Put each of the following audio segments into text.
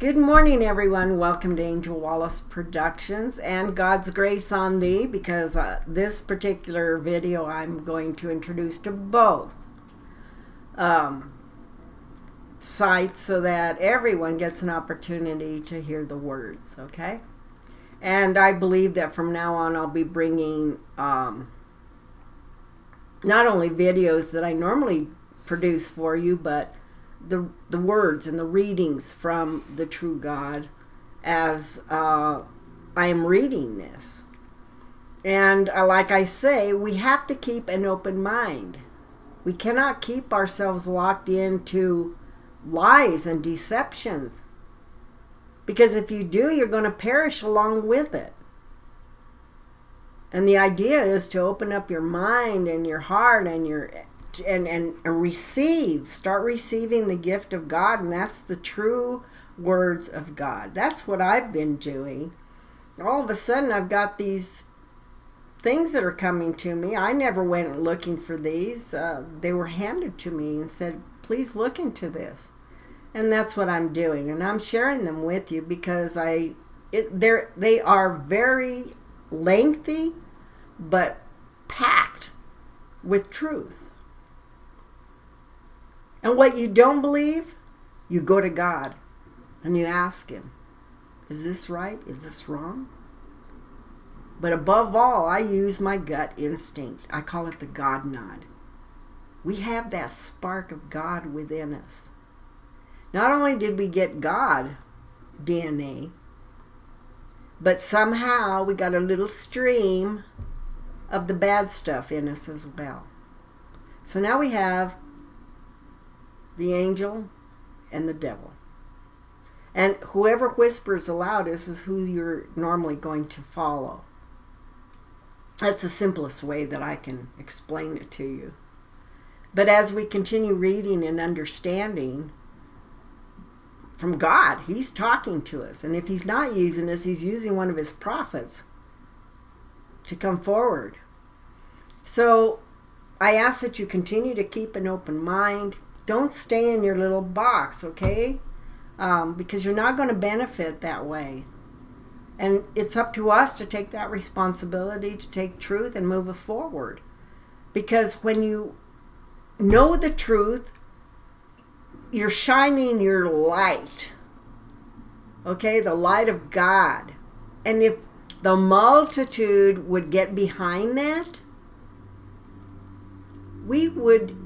Good morning, everyone. Welcome to Angel Wallace Productions and God's Grace on Thee, because this particular video I'm going to introduce to both sites so that everyone gets an opportunity to hear the words, okay? And I believe that from now on I'll be bringing not only videos that I normally produce for you, but the words and the readings from the true God as I am reading this. And like I say, we have to keep an open mind. We cannot keep ourselves locked into lies and deceptions, because if you do, you're going to perish along with it. And the idea is to open up your mind and your heart and your and start receiving the gift of God, and that's the true words of God. That's what I've been doing. All of a sudden I've got these things that are coming to me. I never went looking for these. They were handed to me and said, please look into this. And that's what I'm doing, and I'm sharing them with you because they are very lengthy but packed with truth. And what you don't believe, you go to God and you ask Him, is this right? Is this wrong? But above all, I use my gut instinct. I call it the God nod. We have that spark of God within us. Not only did we get God DNA, but somehow we got a little stream of the bad stuff in us as well. So now we have the angel and the devil. And whoever whispers the loudest is who you're normally going to follow. That's the simplest way that I can explain it to you. But as we continue reading and understanding from God, He's talking to us. And if He's not using us, He's using one of His prophets to come forward. So I ask that you continue to keep an open mind. Don't stay in your little box, okay? Because you're not going to benefit that way. And it's up to us to take that responsibility, to take truth and move it forward. Because when you know the truth, you're shining your light, okay? The light of God. And if the multitude would get behind that, we would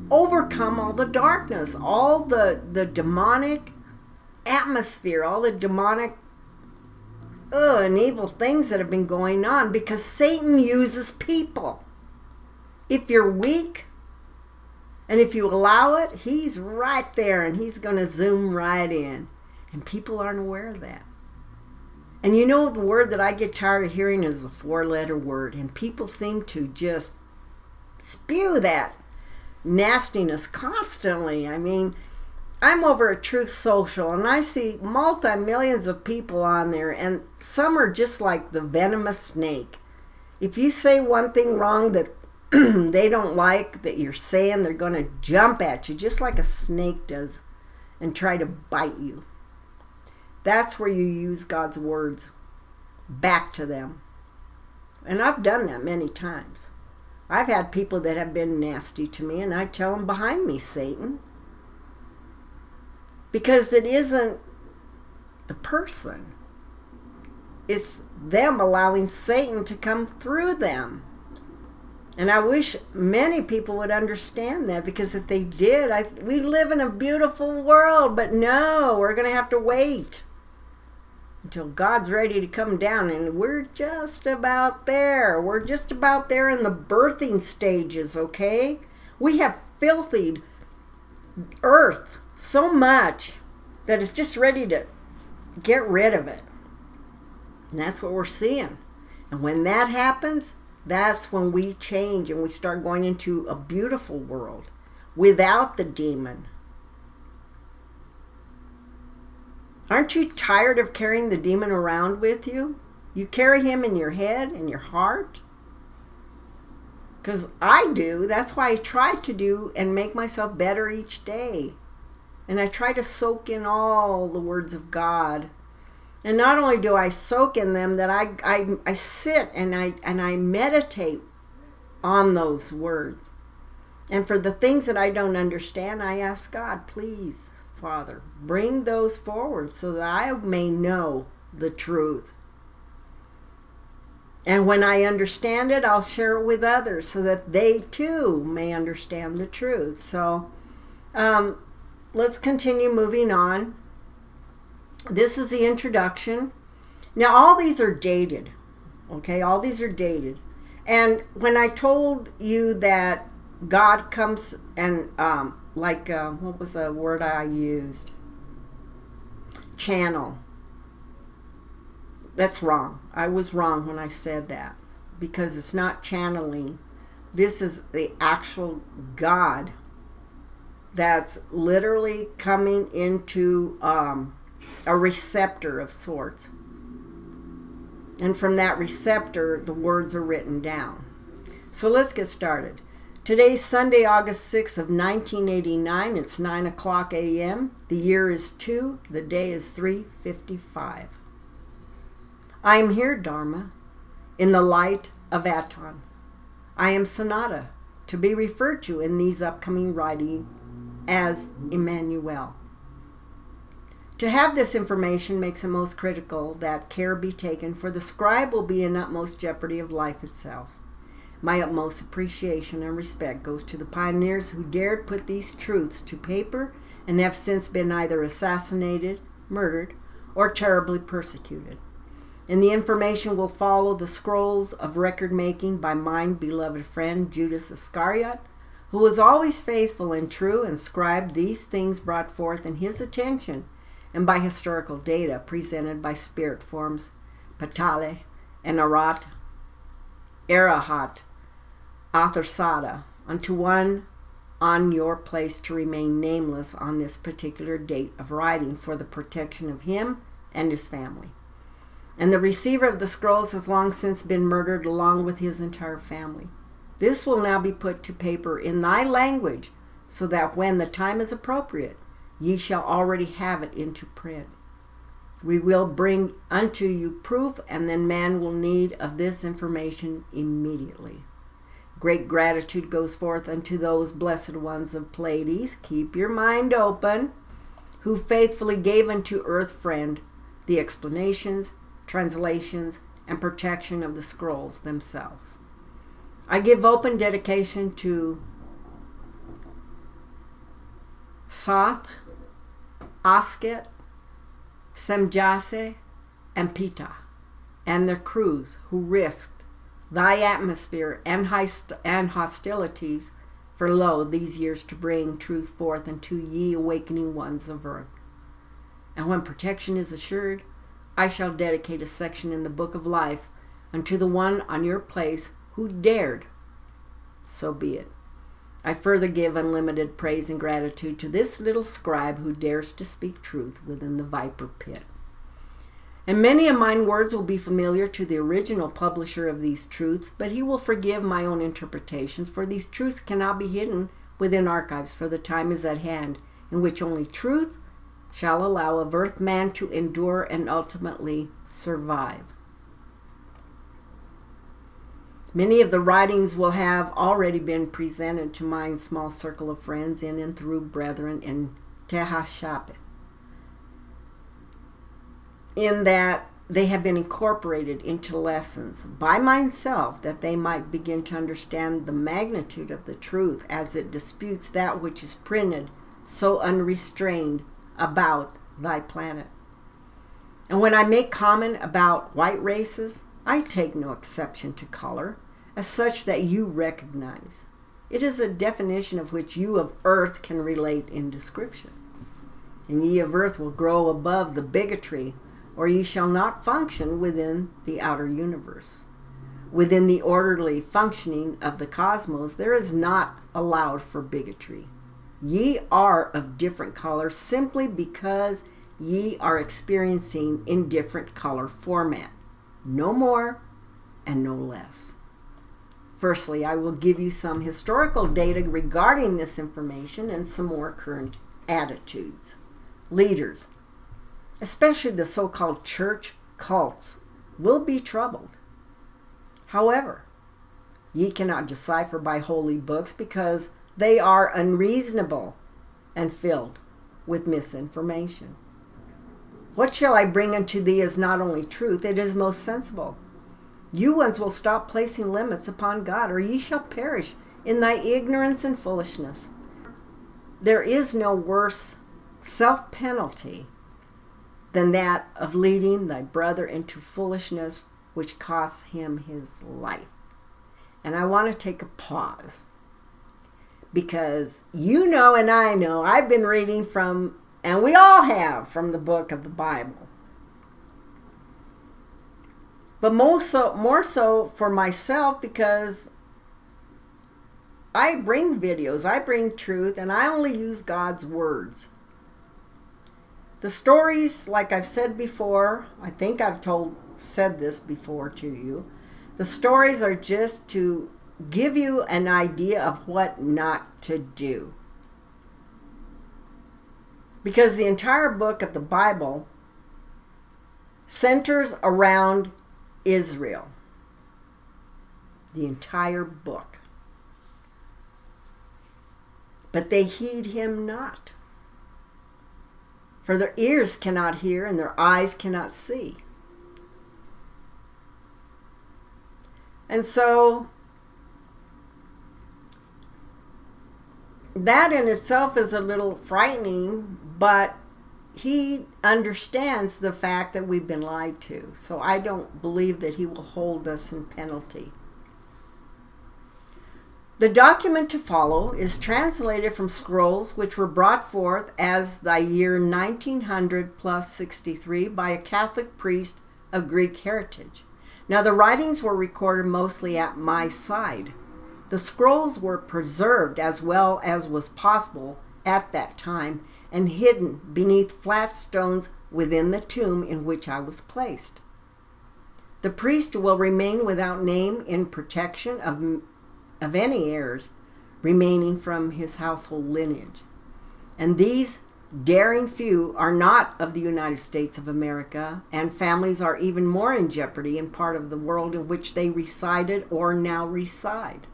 overcome all the darkness, all the demonic atmosphere, all the demonic and evil things that have been going on, because Satan uses people. If you're weak and if you allow it, he's right there and he's going to zoom right in, and people aren't aware of that. And you know, the word that I get tired of hearing is a 4-letter word, and people seem to just spew that nastiness constantly. I mean, I'm over at Truth Social and I see multi-millions of people on there, and some are just like the venomous snake. If you say one thing wrong that they don't like that you're saying, they're going to jump at you just like a snake does and try to bite you. That's where you use God's words back to them. And I've done that many times. I've had people that have been nasty to me, and I tell them, behind me, Satan. Because it isn't the person. It's them allowing Satan to come through them. And I wish many people would understand that, because if they did, we live in a beautiful world, but no, we're going to have to wait until God's ready to come down, and we're just about there. We're just about there in the birthing stages, okay? We have filthied earth so much that it's just ready to get rid of it. And that's what we're seeing. And when that happens, that's when we change and we start going into a beautiful world without the demon. Aren't you tired of carrying the demon around with you? You carry him in your head, in your heart. Because I do. That's why I try to do and make myself better each day. And I try to soak in all the words of God. And not only do I soak in them, that I sit and I meditate on those words. And for the things that I don't understand, I ask God, please, Father, bring those forward so that I may know the truth. And when I understand it, I'll share it with others so that they too may understand the truth. So let's continue moving on. This is the introduction. Now, all these are dated. Okay, all these are dated. And when I told you that God comes and, what was the word I used? Channel. That's wrong. I was wrong when I said that, because it's not channeling. This is the actual God that's literally coming into a receptor of sorts. And from that receptor, the words are written down. So let's get started. Today's Sunday, August 6th of 1989. It's 9 o'clock a.m. The year is 2. The day is 3:55. I am here, Dharma, in the light of Aton. I am Sanata, to be referred to in these upcoming writings as Emmanuel. To have this information makes it most critical that care be taken, for the scribe will be in utmost jeopardy of life itself. My utmost appreciation and respect goes to the pioneers who dared put these truths to paper and have since been either assassinated, murdered, or terribly persecuted. And the information will follow the scrolls of record-making by my beloved friend Judas Iscariot, who was always faithful and true and scribed these things brought forth in his attention and by historical data presented by spirit forms Patale and Arahat, Atharsada, unto one on your place to remain nameless on this particular date of writing for the protection of him and his family. And the receiver of the scrolls has long since been murdered along with his entire family. This will now be put to paper in thy language, so that when the time is appropriate, ye shall already have it into print. We will bring unto you proof, and then man will need of this information immediately. Great gratitude goes forth unto those blessed ones of Pleiades. Keep your mind open, who faithfully gave unto Earth Friend the explanations, translations, and protection of the scrolls themselves. I give open dedication to Sath, Asket, Semjase, and Pita, and their crews who risked thy atmosphere and hostilities for lo these years to bring truth forth unto ye awakening ones of earth. And when protection is assured, I shall dedicate a section in the book of life unto the one on your place who dared. So be it. I further give unlimited praise and gratitude to this little scribe who dares to speak truth within the viper pit. And many of mine words will be familiar to the original publisher of these truths, but he will forgive my own interpretations, for these truths cannot be hidden within archives, for the time is at hand in which only truth shall allow of earth man to endure and ultimately survive. Many of the writings will have already been presented to my small circle of friends in and through brethren in Tehashape, in that they have been incorporated into lessons by myself, that they might begin to understand the magnitude of the truth as it disputes that which is printed so unrestrained about thy planet. And when I make comment about white races, I take no exception to color, as such that you recognize. It is a definition of which you of earth can relate in description. And ye of earth will grow above the bigotry, or ye shall not function within the outer universe. Within the orderly functioning of the cosmos, there is not allowed for bigotry. Ye are of different colors simply because ye are experiencing in different color format. No more and no less. Firstly, I will give you some historical data regarding this information and some more current attitudes. Leaders, especially the so-called church cults, will be troubled. However, ye cannot decipher by holy books, because they are unreasonable and filled with misinformation. What shall I bring unto thee is not only truth, it is most sensible. You ones will stop placing limits upon God, or ye shall perish in thy ignorance and foolishness. There is no worse self-penalty than that of leading thy brother into foolishness, which costs him his life. And I want to take a pause, because you know and I know I've been reading from, and we all have, from the book of the Bible. But more so for myself, because I bring videos, I bring truth, and I only use God's words. The stories, like I've said before, I think I've said this before to you, the stories are just to give you an idea of what not to do. Because the entire book of the Bible centers around Israel. The entire book. But they heed him not. For their ears cannot hear and their eyes cannot see. And so that in itself is a little frightening, but he understands the fact that we've been lied to. So I don't believe that he will hold us in penalty. The document to follow is translated from scrolls which were brought forth as the year 1900 plus 63 by a Catholic priest of Greek heritage. Now the writings were recorded mostly at my side. The scrolls were preserved as well as was possible at that time and hidden beneath flat stones within the tomb in which I was placed. The priest will remain without name in protection of any heirs remaining from his household lineage. And these daring few are not of the United States of America, and families are even more in jeopardy in part of the world in which they resided or now reside.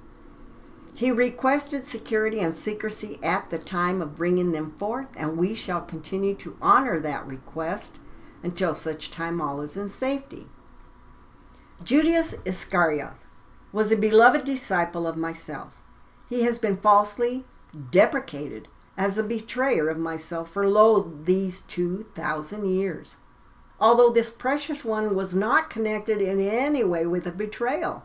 He requested security and secrecy at the time of bringing them forth, and we shall continue to honor that request until such time all is in safety. Judas Iscariot was a beloved disciple of myself. He has been falsely deprecated as a betrayer of myself for lo these 2,000 years, although this precious one was not connected in any way with a betrayal.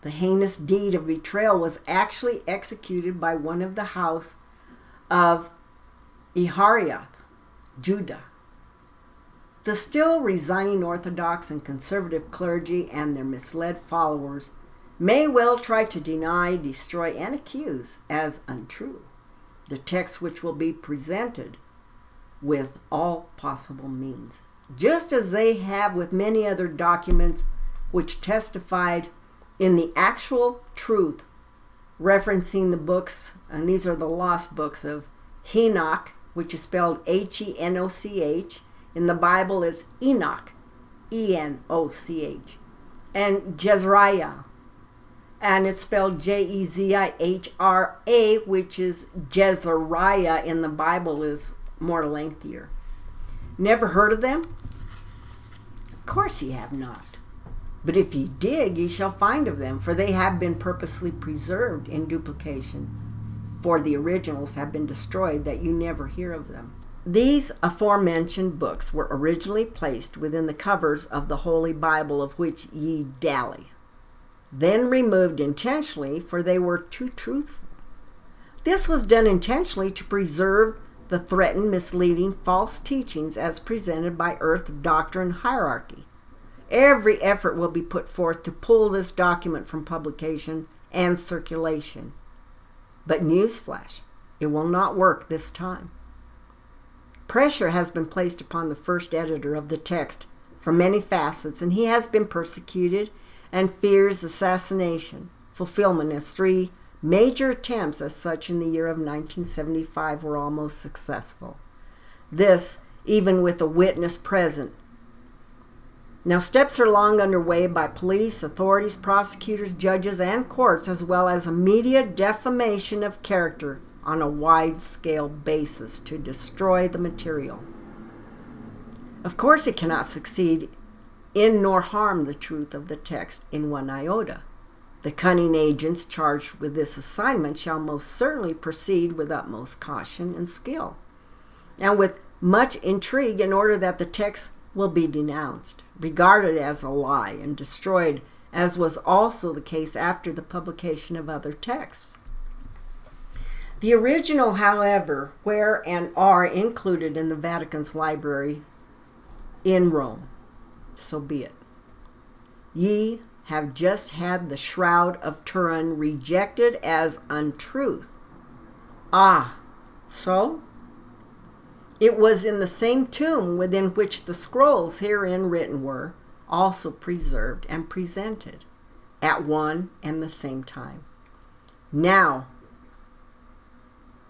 The heinous deed of betrayal was actually executed by one of the house of Ihariath, Judah. The still resigning Orthodox and conservative clergy and their misled followers may well try to deny, destroy, and accuse as untrue the text which will be presented with all possible means, just as they have with many other documents which testified in the actual truth, referencing the books, and these are the lost books of Enoch, which is spelled H-E-N-O-C-H. In the Bible, it's Enoch, E-N-O-C-H. And Jezreiah, and it's spelled J-E-Z-I-H-R-A, which is Jezariah in the Bible is more lengthier. Never heard of them? Of course ye have not. But if ye dig, ye shall find of them, for they have been purposely preserved in duplication, for the originals have been destroyed, that you never hear of them. These aforementioned books were originally placed within the covers of the Holy Bible, of which ye dally, then removed intentionally, for they were too truthful. This was done intentionally to preserve the threatened, misleading, false teachings as presented by Earth Doctrine Hierarchy. Every effort will be put forth to pull this document from publication and circulation. But newsflash, it will not work this time. Pressure has been placed upon the first editor of the text from many facets, and he has been persecuted and fears assassination, fulfillment as 3 Major attempts as such in the year of 1975 were almost successful. This, even with a witness present. Now, steps are long underway by police, authorities, prosecutors, judges, and courts, as well as immediate defamation of character on a wide-scale basis to destroy the material. Of course, it cannot succeed in nor harm the truth of the text in one iota. The cunning agents charged with this assignment shall most certainly proceed with utmost caution and skill, and with much intrigue in order that the text will be denounced, regarded as a lie, and destroyed, as was also the case after the publication of other texts. The original, however, where and are included in the Vatican's library in Rome. So be it. Ye have just had the Shroud of Turin rejected as untruth. Ah, so? It was in the same tomb within which the scrolls herein written were also preserved and presented at one and the same time. Now,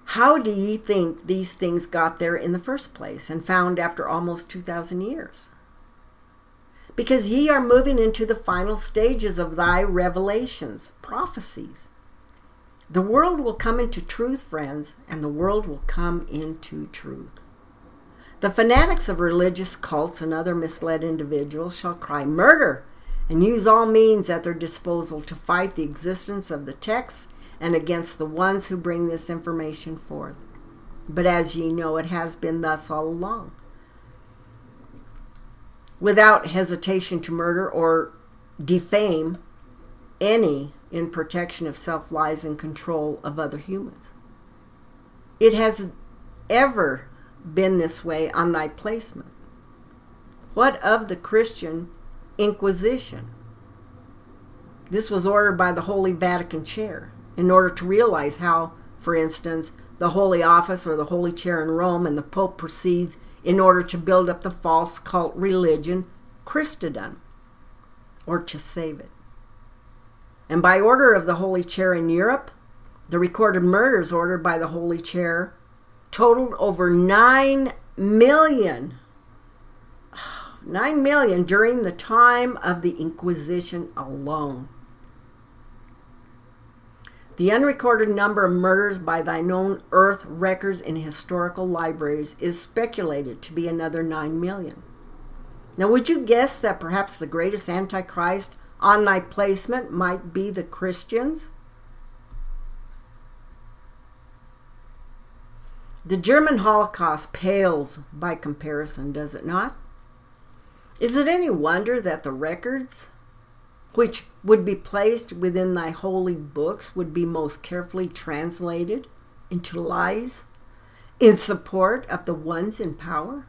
how do ye think these things got there in the first place and found after almost 2,000 years? Because ye are moving into the final stages of thy revelations, prophecies. The world will come into truth, friends, and the world will come into truth. The fanatics of religious cults and other misled individuals shall cry murder and use all means at their disposal to fight the existence of the texts and against the ones who bring this information forth. But as ye know, it has been thus all along. Without hesitation to murder or defame any in protection of self-lies and control of other humans. It has ever been this way on thy placement. What of the Christian Inquisition? This was ordered by the Holy Vatican Chair in order to realize how, for instance, the Holy Office or the Holy Chair in Rome and the Pope proceeds in order to build up the false cult religion Christendom, or to save it. And by order of the Holy Chair in Europe, the recorded murders ordered by the Holy Chair totaled over 9 million. 9 million during the time of the Inquisition alone. The unrecorded number of murders by thy known earth records in historical libraries is speculated to be another 9 million. Now, would you guess that perhaps the greatest Antichrist on thy placement might be the Christians? The German Holocaust pales by comparison, does it not? Is it any wonder that the records which would be placed within thy holy books would be most carefully translated into lies in support of the ones in power?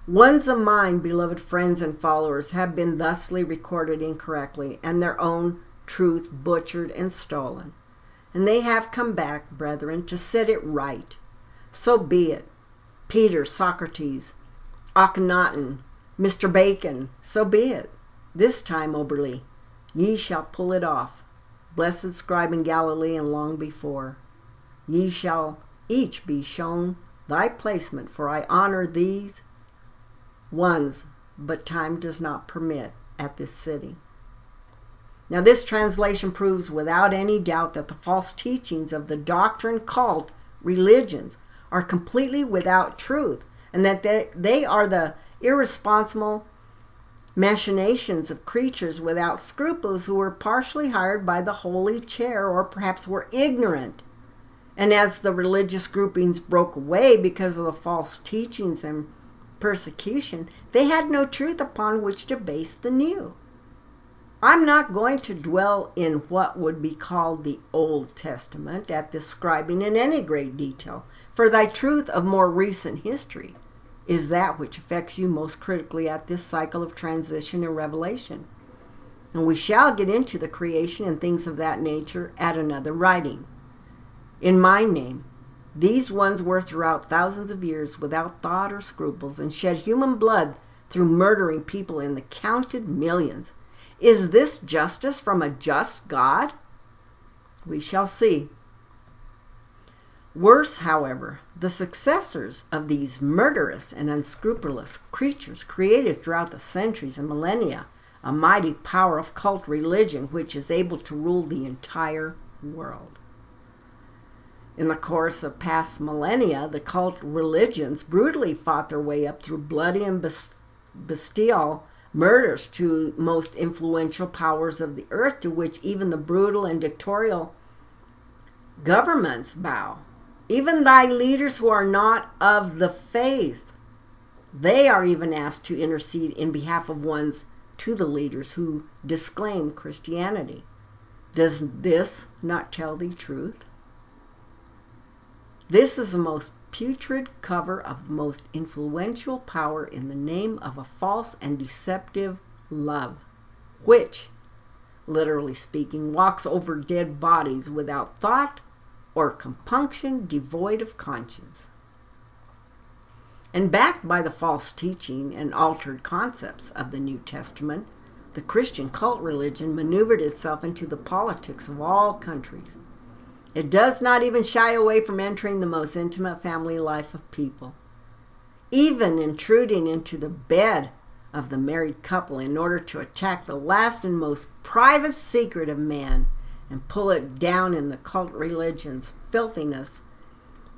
Ones of mine, beloved friends and followers, have been thusly recorded incorrectly and their own truth butchered and stolen. And they have come back, brethren, to set it right. So be it. Peter, Socrates, Akhenaten, Mr. Bacon, so be it. This time, Oberle, ye shall pull it off. Blessed scribe in Galilee and long before. Ye shall each be shown thy placement, for I honor these ones, but time does not permit at this city. Now, this translation proves without any doubt that the false teachings of the doctrine called religions are completely without truth, and that they are the irresponsible machinations of creatures without scruples who were partially hired by the Holy Chair or perhaps were ignorant. And as the religious groupings broke away because of the false teachings and persecution, they had no truth upon which to base the new. I'm not going to dwell in what would be called the Old Testament at describing in any great detail, for thy truth of more recent history is that which affects you most critically at this cycle of transition and revelation. And we shall get into the creation and things of that nature at another writing. In my name, these ones were throughout thousands of years without thought or scruples and shed human blood through murdering people in the counted millions. Is this justice from a just God? We shall see. Worse, however, the successors of these murderous and unscrupulous creatures created throughout the centuries and millennia a mighty power of cult religion which is able to rule the entire world. In the course of past millennia, the cult religions brutally fought their way up through bloody and bestial murders to most influential powers of the earth, to which even the brutal and dictatorial governments bow. Even thy leaders who are not of the faith, they are even asked to intercede in behalf of ones to the leaders who disclaim Christianity. Does this not tell the truth? This is the most putrid cover of the most influential power in the name of a false and deceptive love, which, literally speaking, walks over dead bodies without thought or compunction, devoid of conscience. And backed by the false teaching and altered concepts of the New Testament, the Christian cult religion maneuvered itself into the politics of all countries. It does not even shy away from entering the most intimate family life of people, even intruding into the bed of the married couple in order to attack the last and most private secret of man and pull it down in the cult religion's filthiness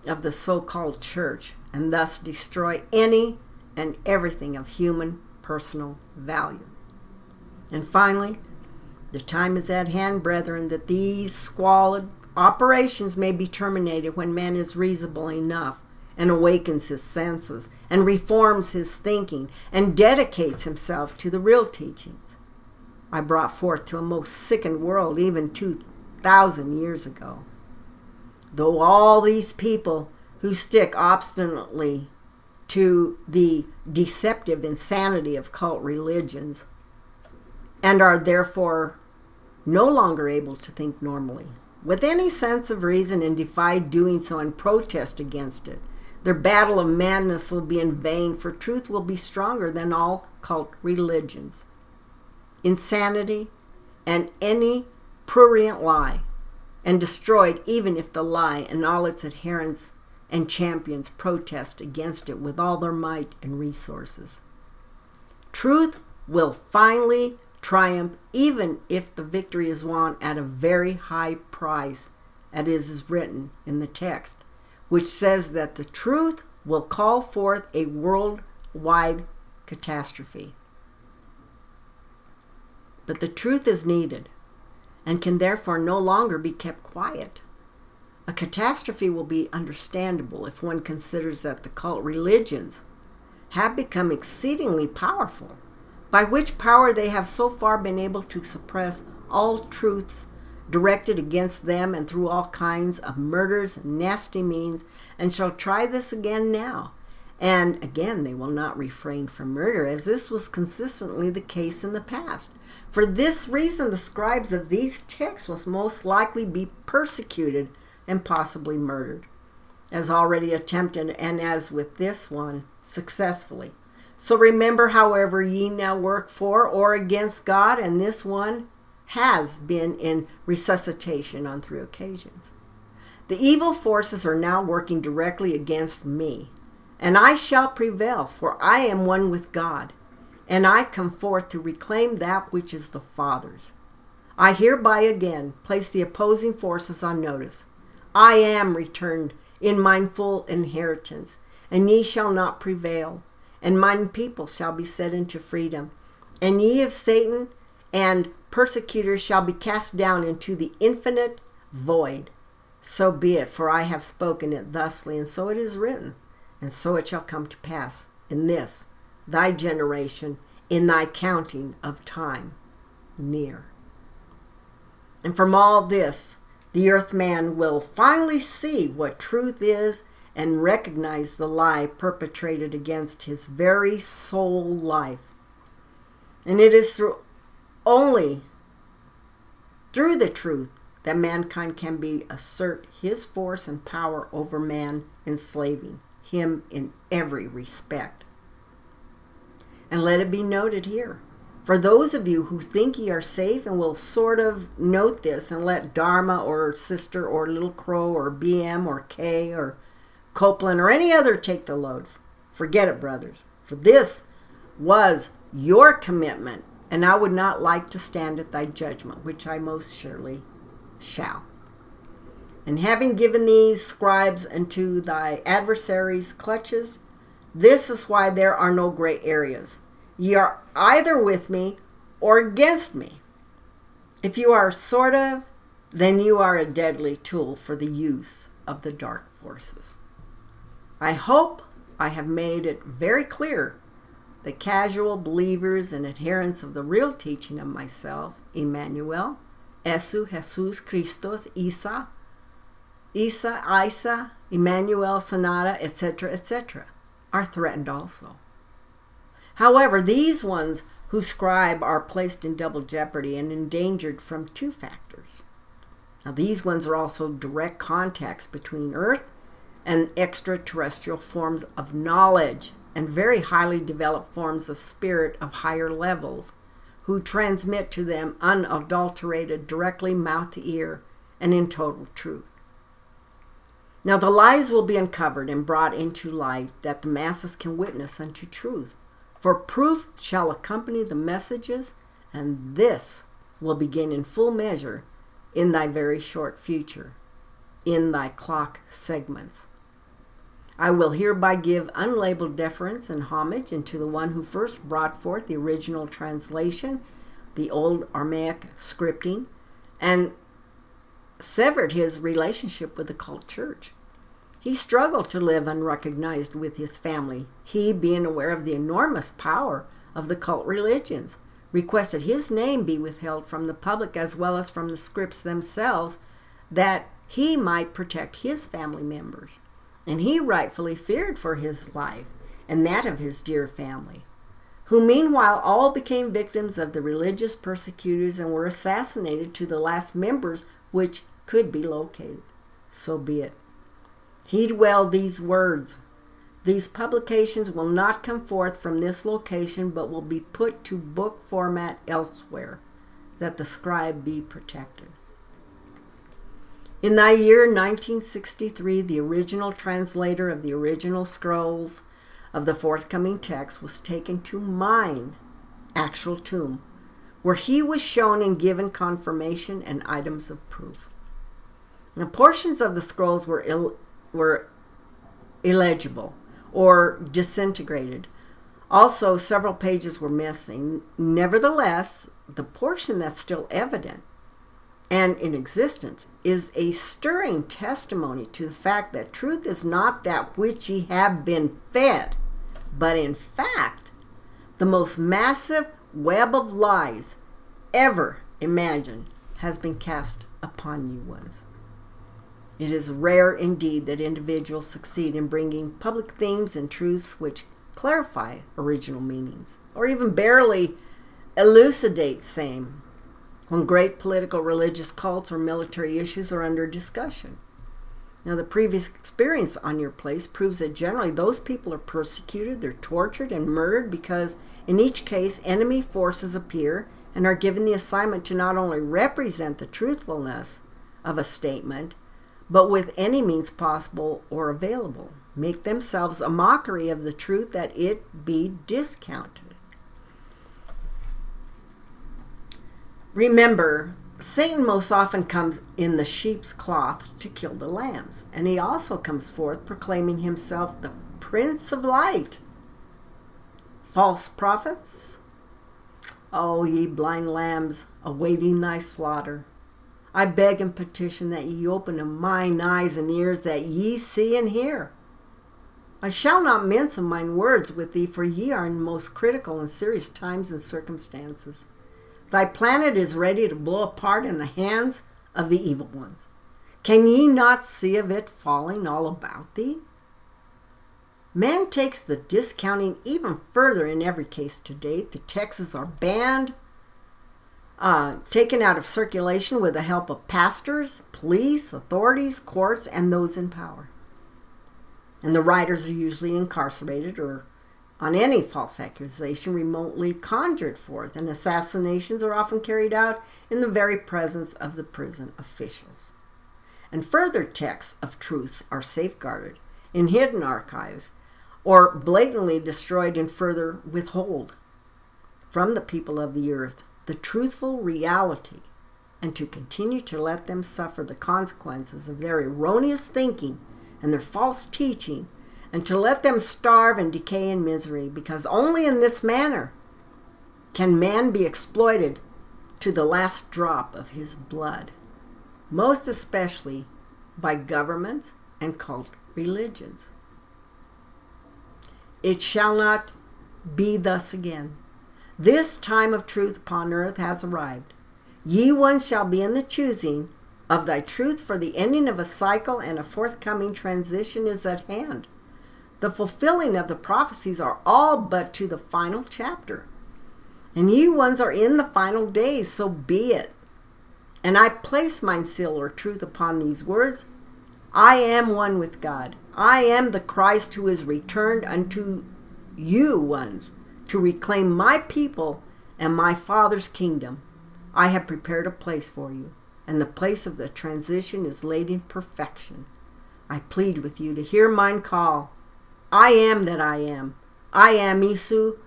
of the so-called church, and thus destroy any and everything of human personal value. And finally, the time is at hand, brethren, that these squalid operations may be terminated when man is reasonable enough and awakens his senses and reforms his thinking and dedicates himself to the real teachings I brought forth to a most sickened world even 2,000 years ago. Though all these people who stick obstinately to the deceptive insanity of cult religions and are therefore no longer able to think normally, with any sense of reason, and defy doing so and protest against it, their battle of madness will be in vain, for truth will be stronger than all cult religions. Insanity and any prurient lie, and destroyed even if the lie and all its adherents and champions protest against it with all their might and resources. Truth will finally triumph, even if the victory is won at a very high price, as is written in the text, which says that the truth will call forth a worldwide catastrophe. But the truth is needed and can therefore no longer be kept quiet. A catastrophe will be understandable if one considers that the cult religions have become exceedingly powerful, by which power they have so far been able to suppress all truths directed against them and through all kinds of murders and nasty means, and shall try this again now. And again they will not refrain from murder, as this was consistently the case in the past. For this reason the scribes of these texts will most likely be persecuted and possibly murdered, as already attempted, and as with this one, successfully. So remember, however, ye now work for or against God, and this one has been in resuscitation on 3 occasions. The evil forces are now working directly against me, and I shall prevail, for I am one with God, and I come forth to reclaim that which is the Father's. I hereby again place the opposing forces on notice. I am returned in mine full inheritance, and ye shall not prevail, and mine people shall be set into freedom. And ye of Satan and persecutors shall be cast down into the infinite void. So be it, for I have spoken it thusly, and so it is written, and so it shall come to pass in this, thy generation, in thy counting of time near. And from all this, the earth man will finally see what truth is and recognize the lie perpetrated against his very soul life. And it is only through the truth that mankind can assert his force and power over man, enslaving him in every respect. And let it be noted here For those of you who think ye are safe and will sort of note this and let Dharma or Sister or Little Crow or BM or K or Copeland or any other take the load, forget it, brothers. For this was your commitment, and I would not like to stand at thy judgment, which I most surely shall. And having given these scribes unto thy adversaries' clutches, this is why there are no gray areas. Ye are either with me or against me. If you are sort of, then you are a deadly tool for the use of the dark forces. I hope I have made it very clear that casual believers and adherents of the real teaching of myself, Emmanuel, Esu, Jesus, Christos, Isa, Emmanuel, Sonata, etc., etc., are threatened also. However, these ones who scribe are placed in double jeopardy and endangered from two factors. Now, these ones are also direct contacts between Earth and extraterrestrial forms of knowledge and very highly developed forms of spirit of higher levels who transmit to them unadulterated, directly mouth to ear, and in total truth. Now, the lies will be uncovered and brought into light that the masses can witness unto truth. For proof shall accompany the messages, and this will begin in full measure in thy very short future, in thy clock segments. I will hereby give unlabeled deference and homage unto the one who first brought forth the original translation, the old Aramaic scripting, and severed his relationship with the cult church. He struggled to live unrecognized with his family. He, being aware of the enormous power of the cult religions, requested his name be withheld from the public as well as from the scripts themselves, that he might protect his family members. And he rightfully feared for his life and that of his dear family, who meanwhile all became victims of the religious persecutors and were assassinated to the last members which could be located. So be it. Heed well these words. These publications will not come forth from this location, but will be put to book format elsewhere, that the scribe be protected. In thy year 1963, the original translator of the original scrolls of the forthcoming text was taken to mine actual tomb, where he was shown and given confirmation and items of proof. Now, portions of the scrolls were illegible or disintegrated. Also, several pages were missing. Nevertheless, the portion that's still evident and in existence is a stirring testimony to the fact that truth is not that which ye have been fed, but in fact, the most massive web of lies ever imagined has been cast upon you ones. It is rare indeed that individuals succeed in bringing public themes and truths which clarify original meanings, or even barely elucidate same, when great political, religious cults or military issues are under discussion. Now, the previous experience on your place proves that generally those people are persecuted, they're tortured and murdered because in each case enemy forces appear and are given the assignment to not only represent the truthfulness of a statement, but with any means possible or available, make themselves a mockery of the truth that it be discounted. Remember, Satan most often comes in the sheep's cloth to kill the lambs, and he also comes forth proclaiming himself the Prince of Light. False prophets, O ye blind lambs, awaiting thy slaughter, I beg and petition that ye open mine eyes and ears, that ye see and hear. I shall not mince of mine words with thee, for ye are in most critical and serious times and circumstances. Thy planet is ready to blow apart in the hands of the evil ones. Can ye not see of it falling all about thee? Man takes the discounting even further in every case to date. The texts are banned, taken out of circulation with the help of pastors, police, authorities, courts, and those in power. And the writers are usually incarcerated or on any false accusation remotely conjured forth, and assassinations are often carried out in the very presence of the prison officials. And further texts of truth are safeguarded in hidden archives or blatantly destroyed and further withhold from the people of the earth the truthful reality, and to continue to let them suffer the consequences of their erroneous thinking and their false teaching, and to let them starve and decay in misery, because only in this manner can man be exploited to the last drop of his blood, most especially by governments and cult religions. It shall not be thus again. This time of truth upon earth has arrived. Ye ones shall be in the choosing of thy truth, for the ending of a cycle and a forthcoming transition is at hand. The fulfilling of the prophecies are all but to the final chapter. And ye ones are in the final days, so be it. And I place mine seal or truth upon these words. I am one with God. I am the Christ who is returned unto you ones to reclaim my people and my Father's kingdom. I have prepared a place for you, and the place of the transition is laid in perfection. I plead with you to hear mine call. I am that I am. I am Isu,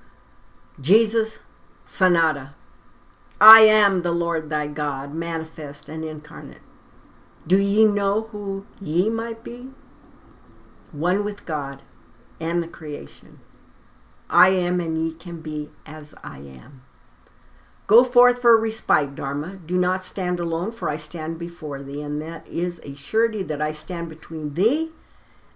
Jesus, Sanada. I am the Lord thy God, manifest and incarnate. Do ye know who ye might be? One with God and the creation. I am, and ye can be as I am. Go forth for a respite, Dharma. Do not stand alone, for I stand before thee, and that is a surety that I stand between thee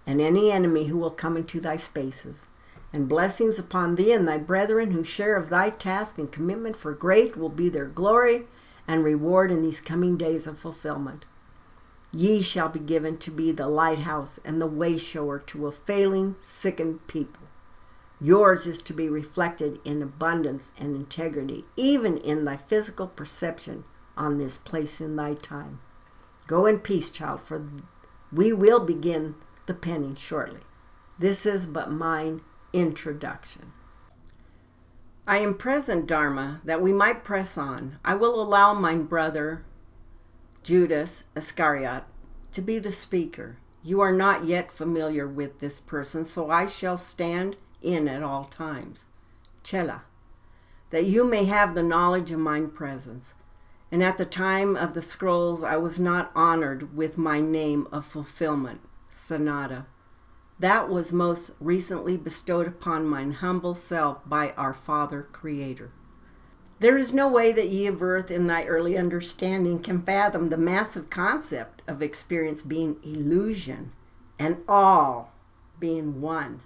and any enemy who will come into thy spaces. And blessings upon thee and thy brethren who share of thy task and commitment, for great will be their glory and reward in these coming days of fulfillment. Ye shall be given to be the lighthouse and the way shower to a failing, sickened people. Yours is to be reflected in abundance and integrity, even in thy physical perception on this place in thy time. Go in peace, child, for we will begin the penning shortly. This is but mine introduction. I am present, Dharma, that we might press on. I will allow mine brother, Judas Iscariot, to be the speaker. You are not yet familiar with this person, so I shall stand in at all times. Chela, that you may have the knowledge of mine presence. And at the time of the scrolls I was not honored with my name of fulfillment, Sanada. That was most recently bestowed upon mine humble self by our Father Creator. There is no way that ye of earth in thy early understanding can fathom the massive concept of experience being illusion and all being one,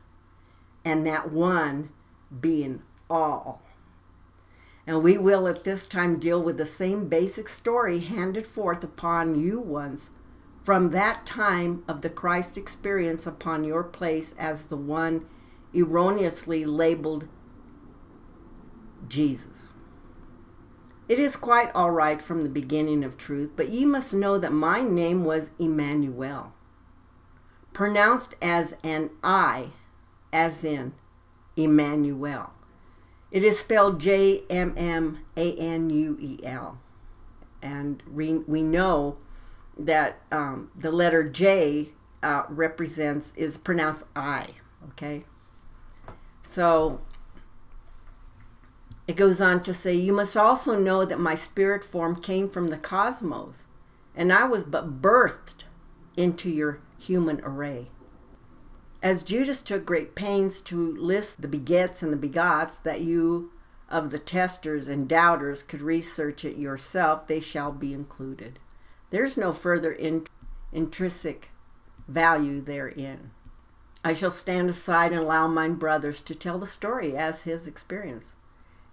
and that one being all. And we will at this time deal with the same basic story handed forth upon you ones from that time of the Christ experience upon your place as the one erroneously labeled Jesus. It is quite all right from the beginning of truth, but ye must know that my name was Emmanuel, pronounced as an I, as in Emmanuel. It is spelled Jammanuel, and we know that the letter J is pronounced I, okay? So it goes on to say, you must also know that my spirit form came from the cosmos, and I was but birthed into your human array. As Judas took great pains to list the begets and the begots, that you of the testers and doubters could research it yourself, they shall be included. There's no further intrinsic value therein. I shall stand aside and allow mine brothers to tell the story as his experience.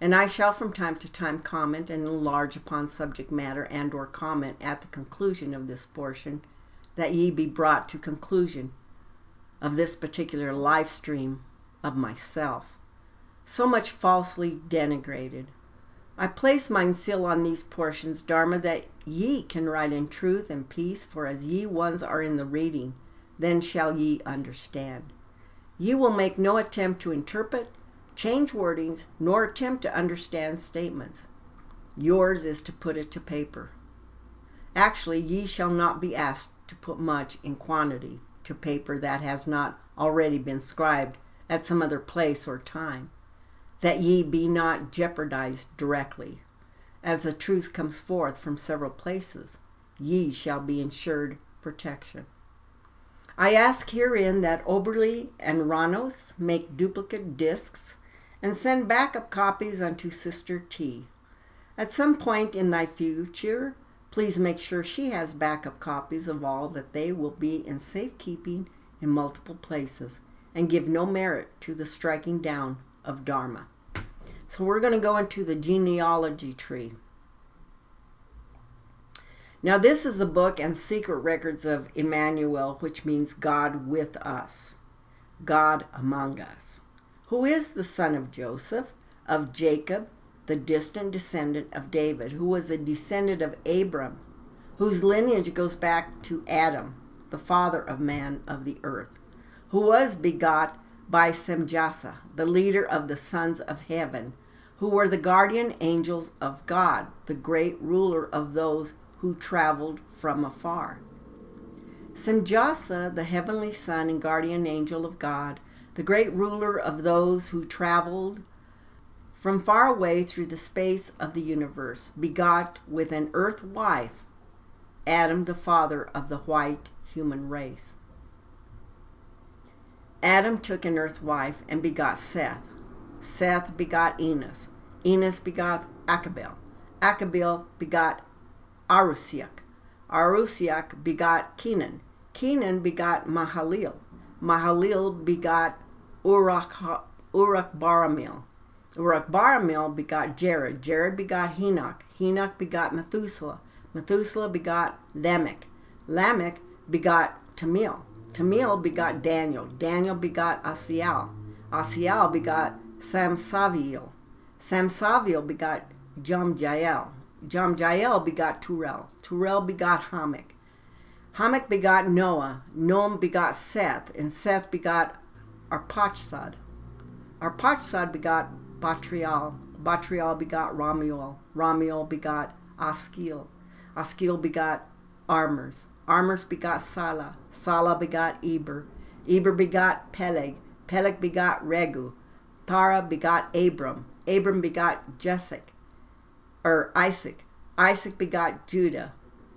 And I shall from time to time comment and enlarge upon subject matter and or comment at the conclusion of this portion, that ye be brought to conclusion of this particular live stream of myself, so much falsely denigrated. I place mine seal on these portions, Dharma, that ye can write in truth and peace, for as ye ones are in the reading, then shall ye understand. Ye will make no attempt to interpret, change wordings, nor attempt to understand statements. Yours is to put it to paper. Actually, ye shall not be asked to put much in quantity to paper that has not already been scribed at some other place or time, that ye be not jeopardized directly. As the truth comes forth from several places, ye shall be ensured protection. I ask herein that Oberly and Ranos make duplicate discs and send backup copies unto Sister T. At some point in thy future, please make sure she has backup copies of all, that they will be in safekeeping in multiple places and give no merit to the striking down of Dharma. So we're going to go into the genealogy tree. Now this is the book and secret records of Emmanuel, which means God with us, God among us, who is the son of Joseph, of Jacob, the distant descendant of David, who was a descendant of Abram, whose lineage goes back to Adam, the father of man of the earth, who was begot by Semjasa, the leader of the sons of heaven, who were the guardian angels of God, the great ruler of those who traveled from afar. Semjasa, the heavenly son and guardian angel of God, the great ruler of those who traveled from far away through the space of the universe, begot with an earth wife, Adam, the father of the white human race. Adam took an earth wife and begot Seth. Seth begot Enos. Enos begot Achabel. Achabel begot Arusiak. Arusiak begot Kenan. Kenan begot Mahalil. Mahalil begot Uruk-Baramil. Uruk-Baramil begot Jared. Jared begot Henoch. Henoch begot Methuselah. Methuselah begot Lamech. Lamech begot Tamil. Tamil begot Daniel. Daniel begot Asiel. Asiel begot Samsaviel. Samsaviel begot Jamjael. Jamjael begot Turel. Turel begot Hamek. Hamek begot Noah. Noah begot Seth. And Seth begot Arpachshad. Arpachshad begot Batriel. Batriel begot Ramuel. Ramuel begot Askil. Askil begot Armers. Armers begot Salah. Salah begot Eber. Eber begot Peleg. Peleg begot Regu. Tara begot Abram. Abram begot Isaac. Isaac begot Judah.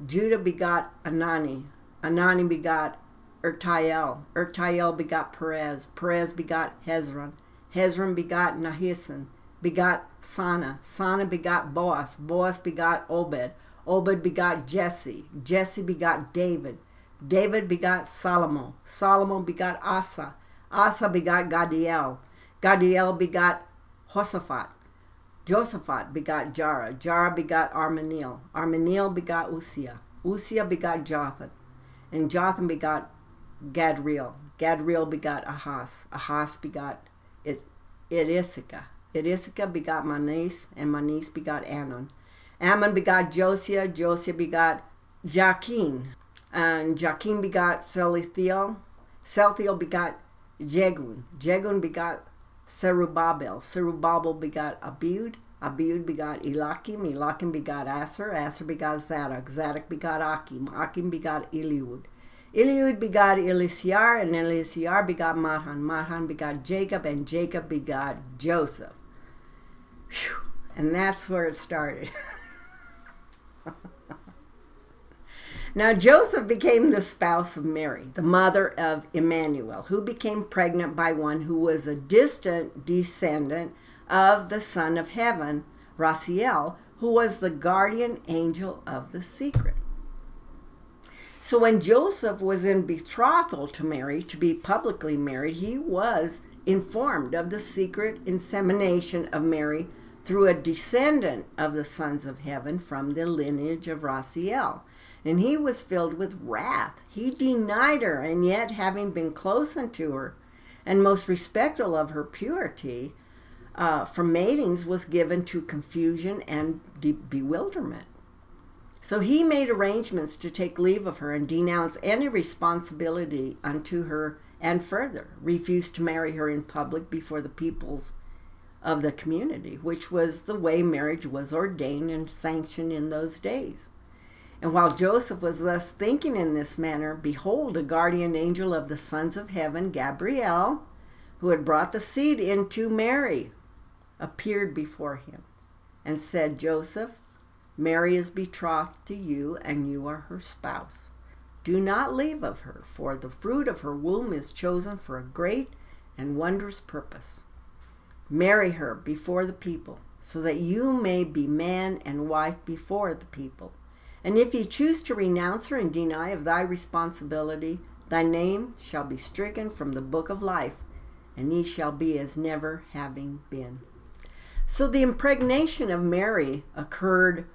Judah begot Anani. Anani begot Ertiel. Ertiel begot Perez. Perez begot Hezron. Hezron begot Nahisan. Begot Sana. Sana begot Boaz. Boaz begot Obed. Obed begot Jesse. Jesse begot David. David begot Solomon. Solomon begot Asa. Asa begot Gadiel. Gadiel begot Josaphat. Josaphat begot Jara. Jara begot Armanil. Armanil begot Uziah. Uziah begot Jotham. And Jotham begot Gadriel. Gadriel begot Ahaz. Ahaz begot Idisika. Idisika begot Manis. And Manis begot Anon. Ammon begot Josiah. Josiah begot Jachin. And Jachin begot Selethiel. Selethiel begot Jegun. Jegun begot Zerubbabel. Zerubbabel begot Abiud. Abiud begot Elakim. Elakim begot Aser. Aser begot Zadok. Zadok begot Akim. Akim begot Eliud. Eliud begot Elisiar. And Elisiar begot Mathan. Mathan begot Jacob. And Jacob begot Joseph. Whew. And that's where it started. Now Joseph became the spouse of Mary, the mother of Emmanuel, who became pregnant by one who was a distant descendant of the Son of Heaven, Raziel, who was the guardian angel of the secret. So when Joseph was in betrothal to Mary, to be publicly married, he was informed of the secret insemination of Mary through a descendant of the sons of heaven from the lineage of Raziel. And he was filled with wrath. He denied her, and yet having been close unto her, and most respectful of her purity, from matings was given to confusion and bewilderment. So he made arrangements to take leave of her and denounce any responsibility unto her, and further refused to marry her in public before the peoples of the community, which was the way marriage was ordained and sanctioned in those days. And while Joseph was thus thinking in this manner, behold, a guardian angel of the sons of heaven, Gabriel, who had brought the seed into Mary, appeared before him and said, Joseph, Mary is betrothed to you, and you are her spouse. Do not leave of her, for the fruit of her womb is chosen for a great and wondrous purpose. Marry her before the people, so that you may be man and wife before the people. And if you choose to renounce her and deny of thy responsibility, thy name shall be stricken from the book of life, and ye shall be as never having been. So the impregnation of Mary occurred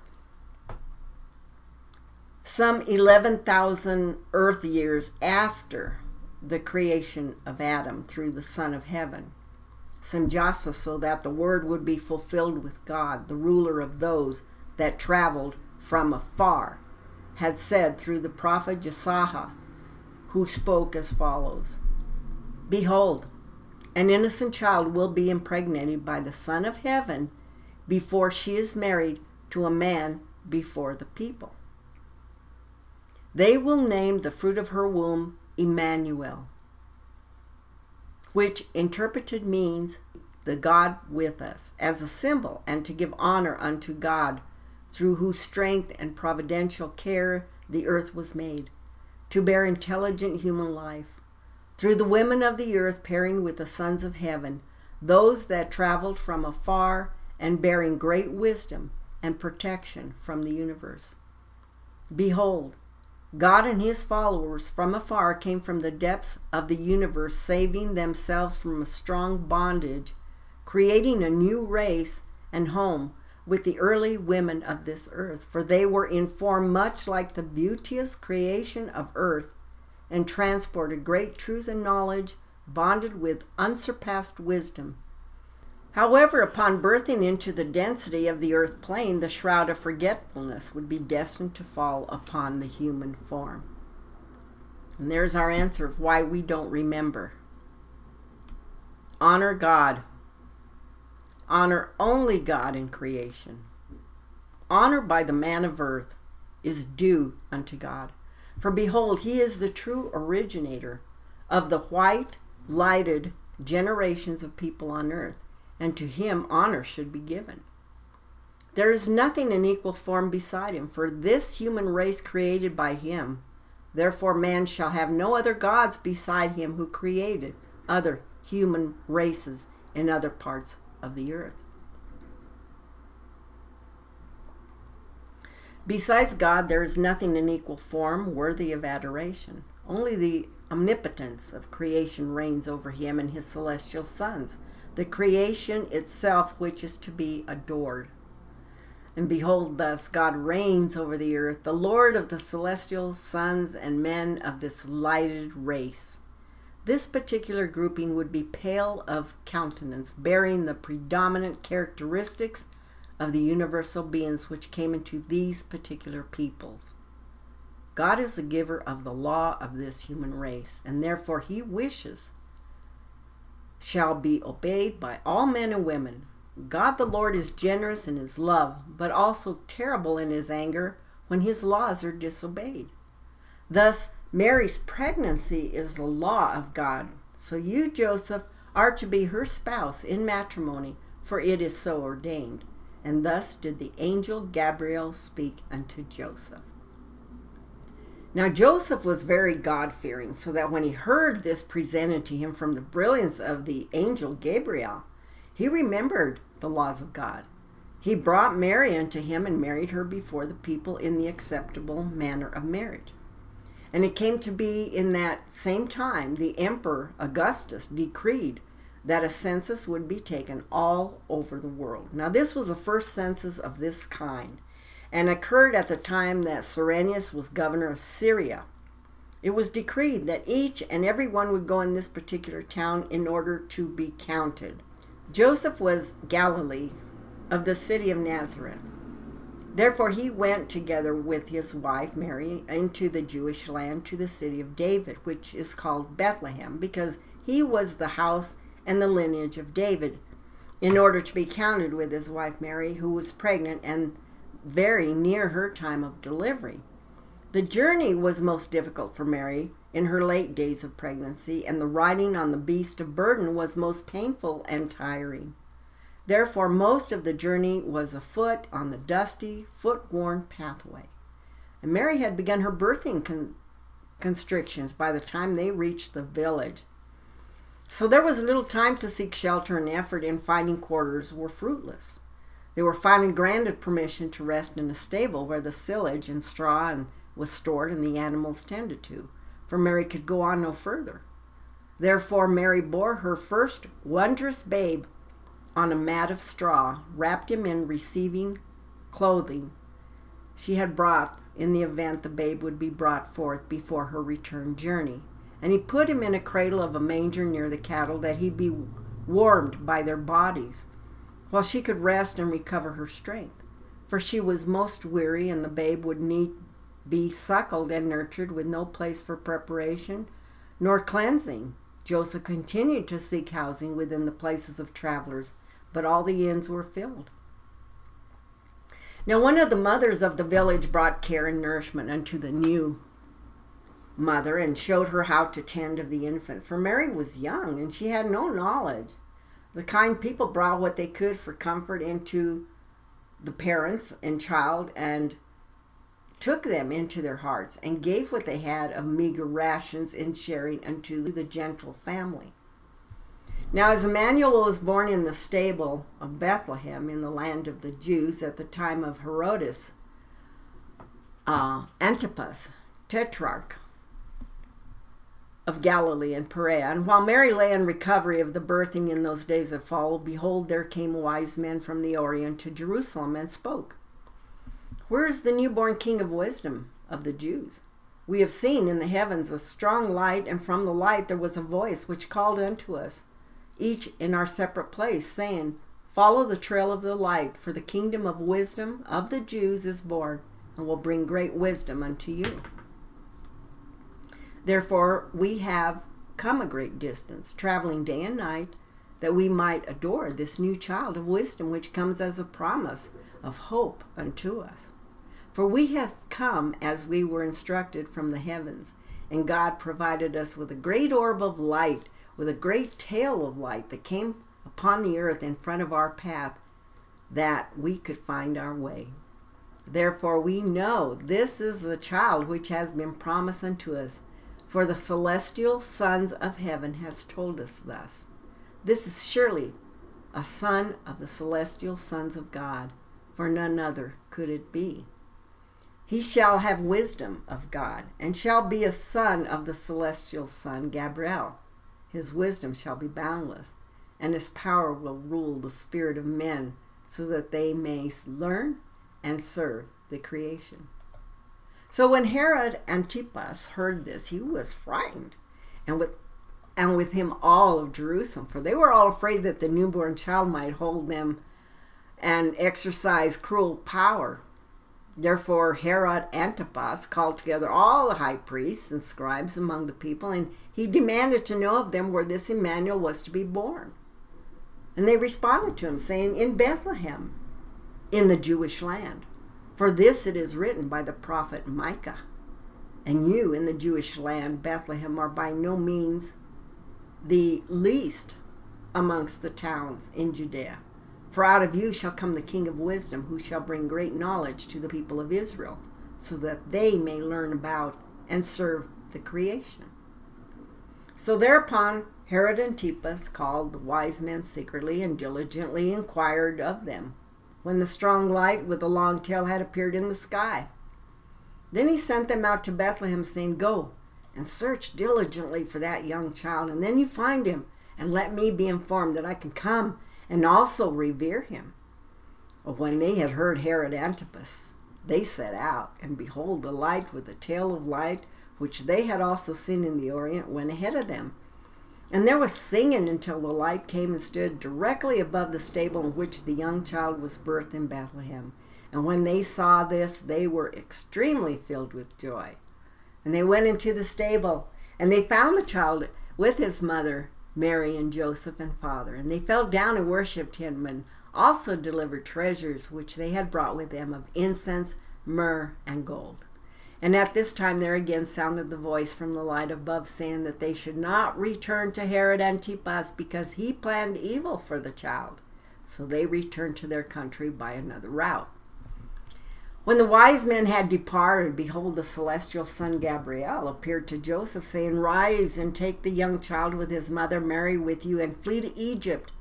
some 11,000 earth years after the creation of Adam through the Son of Heaven. Samjasa, so that the word would be fulfilled with God, the ruler of those that traveled from afar, had said through the prophet Jesaja, who spoke as follows, Behold, an innocent child will be impregnated by the Son of Heaven before she is married to a man before the people. They will name the fruit of her womb Emmanuel, which interpreted means the God with us, as a symbol and to give honor unto God, through whose strength and providential care the earth was made, to bear intelligent human life. Through the women of the earth pairing with the sons of heaven, those that traveled from afar and bearing great wisdom and protection from the universe. Behold, God and his followers from afar came from the depths of the universe, saving themselves from a strong bondage, creating a new race and home with the early women of this earth, for they were in form much like the beauteous creation of earth, and transported great truth and knowledge, bonded with unsurpassed wisdom. However, upon birthing into the density of the earth plane, the shroud of forgetfulness would be destined to fall upon the human form. And there's our answer of why we don't remember. Honor God. Honor only God in creation. Honor by the man of earth is due unto God. For behold, he is the true originator of the white, lighted generations of people on earth, and to him honor should be given. There is nothing in equal form beside him, for this human race created by him. Therefore man shall have no other gods beside him who created other human races in other parts of the earth. Besides God, there is nothing in equal form worthy of adoration. Only the omnipotence of creation reigns over him and his celestial sons, the creation itself which is to be adored. And behold, thus God reigns over the earth, the Lord of the celestial sons and men of this lighted race. This particular grouping would be pale of countenance, bearing the predominant characteristics of the universal beings which came into these particular peoples. God is the giver of the law of this human race, and therefore he wishes shall be obeyed by all men and women. God the Lord is generous in his love, but also terrible in his anger when his laws are disobeyed. Thus, Mary's pregnancy is the law of God. So you, Joseph, are to be her spouse in matrimony, for it is so ordained. And thus did the angel Gabriel speak unto Joseph. Now Joseph was very God-fearing, so that when he heard this presented to him from the brilliance of the angel Gabriel, he remembered the laws of God. He brought Mary unto him and married her before the people in the acceptable manner of marriage. And it came to be in that same time the Emperor Augustus decreed that a census would be taken all over the world. Now this was the first census of this kind, and occurred at the time that Cyrenius was governor of Syria. It was decreed that each and every one would go in this particular town in order to be counted. Joseph was Galilee, of the city of Nazareth. Therefore he went together with his wife Mary into the Jewish land, to the city of David, which is called Bethlehem, because he was the house and the lineage of David, in order to be counted with his wife Mary, who was pregnant and very near her time of delivery. The journey was most difficult for Mary in her late days of pregnancy, and the riding on the beast of burden was most painful and tiring. Therefore, most of the journey was afoot on the dusty, foot-worn pathway. And Mary had begun her birthing constrictions by the time they reached the village. So there was little time to seek shelter, and effort in finding quarters were fruitless. They were finally granted permission to rest in a stable where the silage and straw was stored and the animals tended to, for Mary could go on no further. Therefore Mary bore her first wondrous babe on a mat of straw, wrapped him in receiving clothing she had brought in the event the babe would be brought forth before her return journey. And he put him in a cradle of a manger near the cattle, that he be warmed by their bodies, while she could rest and recover her strength. For she was most weary, and the babe would need be suckled and nurtured, with no place for preparation nor cleansing. Joseph continued to seek housing within the places of travelers, but all the inns were filled. Now one of the mothers of the village brought care and nourishment unto the new mother, and showed her how to tend of the infant. For Mary was young, and she had no knowledge. The kind people brought what they could for comfort into the parents and child, and took them into their hearts, and gave what they had of meager rations in sharing unto the gentle family. Now as Emmanuel was born in the stable of Bethlehem in the land of the Jews at the time of Herodes Antipas, tetrarch of Galilee and Perea, and while Mary lay in recovery of the birthing in those days that followed, behold, there came wise men from the Orient to Jerusalem, and spoke, Where is the newborn King of wisdom of the Jews? We have seen in the heavens a strong light, and from the light there was a voice which called unto us, each in our separate place, saying, Follow the trail of the light, for the kingdom of wisdom of the Jews is born, and will bring great wisdom unto you. Therefore we have come a great distance, traveling day and night, that we might adore this new child of wisdom, which comes as a promise of hope unto us. For we have come as we were instructed from the heavens, and God provided us with a great orb of light, with a great tail of light that came upon the earth in front of our path, that we could find our way. Therefore we know this is the child which has been promised unto us, for the celestial sons of heaven has told us thus. This is surely a son of the celestial sons of God, for none other could it be. He shall have wisdom of God, and shall be a son of the celestial son Gabriel. His wisdom shall be boundless, and his power will rule the spirit of men, so that they may learn and serve the creation. So when Herod Antipas heard this, he was frightened, and with him all of Jerusalem, for they were all afraid that the newborn child might hold them and exercise cruel power. Therefore Herod Antipas called together all the high priests and scribes among the people, and he demanded to know of them where this Emmanuel was to be born. And they responded to him, saying, In Bethlehem, in the Jewish land. For this it is written by the prophet Micah. And you in the Jewish land, Bethlehem, are by no means the least amongst the towns in Judea. For out of you shall come the King of wisdom, who shall bring great knowledge to the people of Israel, so that they may learn about and serve the creation. So thereupon Herod Antipas called the wise men secretly, and diligently inquired of them, when the strong light with the long tail had appeared in the sky. Then he sent them out to Bethlehem, saying, Go and search diligently for that young child, and then you find him, and let me be informed, that I can come and also revere him. When they had heard Herod Antipas, they set out, and behold, the light with the tail of light, which they had also seen in the Orient, went ahead of them. And there was singing until the light came and stood directly above the stable in which the young child was birthed in Bethlehem. And when they saw this, they were extremely filled with joy. And they went into the stable, and they found the child with his mother, Mary and Joseph and Father. And they fell down and worshipped him, and also delivered treasures which they had brought with them of incense, myrrh, and gold. And at this time there again sounded the voice from the light above, saying that they should not return to Herod Antipas, because he planned evil for the child. So they returned to their country by another route. When the wise men had departed, behold, the celestial son Gabriel appeared to Joseph, saying, Rise and take the young child with his mother Mary with you, and flee to Egypt,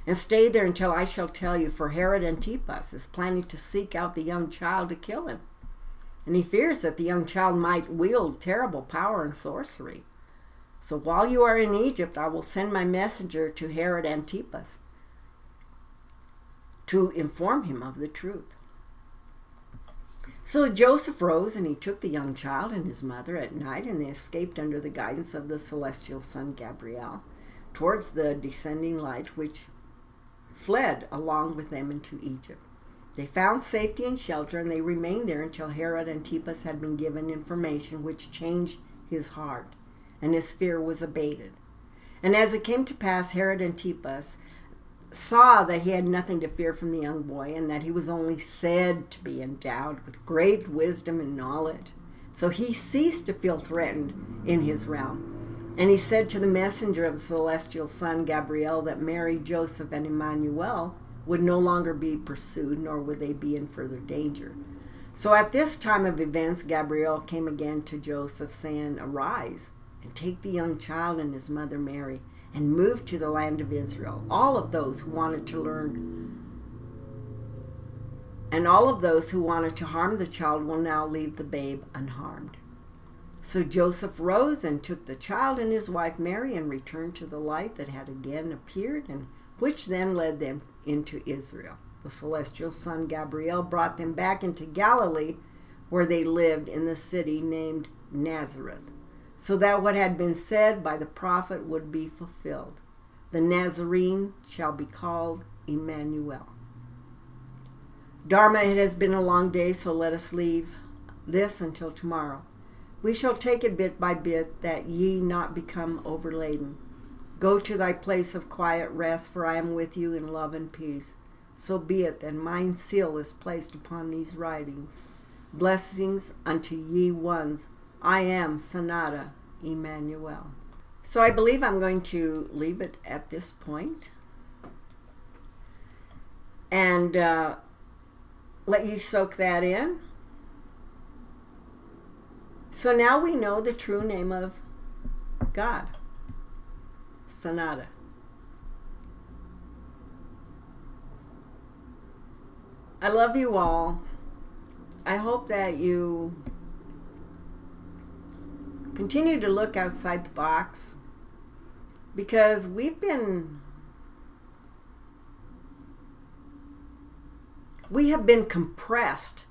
and stay there until I shall tell you, for Herod Antipas is planning to seek out the young child to kill him. And he fears that the young child might wield terrible power and sorcery. So while you are in Egypt, I will send my messenger to Herod Antipas to inform him of the truth. So Joseph rose, and he took the young child and his mother at night, and they escaped under the guidance of the celestial son Gabriel towards the descending light, which fled along with them into Egypt. They found safety and shelter, and they remained there until Herod Antipas had been given information which changed his heart, and his fear was abated. And as it came to pass, Herod Antipas saw that he had nothing to fear from the young boy, and that he was only said to be endowed with great wisdom and knowledge. So he ceased to feel threatened in his realm. And he said to the messenger of the celestial son Gabriel that Mary, Joseph, and Emmanuel would no longer be pursued, nor would they be in further danger. So at this time of events, Gabriel came again to Joseph, saying, Arise, and take the young child and his mother Mary, and move to the land of Israel. All of those who wanted to learn, and all of those who wanted to harm the child will now leave the babe unharmed. So Joseph rose and took the child and his wife Mary, and returned to the light that had again appeared, and which then led them into Israel. The celestial son Gabriel brought them back into Galilee, where they lived in the city named Nazareth, so that what had been said by the prophet would be fulfilled. The Nazarene shall be called Emmanuel. Dharma, it has been a long day, so let us leave this until tomorrow. We shall take it bit by bit, that ye not become overladen. Go to thy place of quiet rest, for I am with you in love and peace. So be it that mine seal is placed upon these writings. Blessings unto ye ones. I am Sanada Emmanuel. So I believe I'm going to leave it at this point and let you soak that in. So now we know the true name of God. Sanada. I love you all. I hope that you continue to look outside the box, because we have been compressed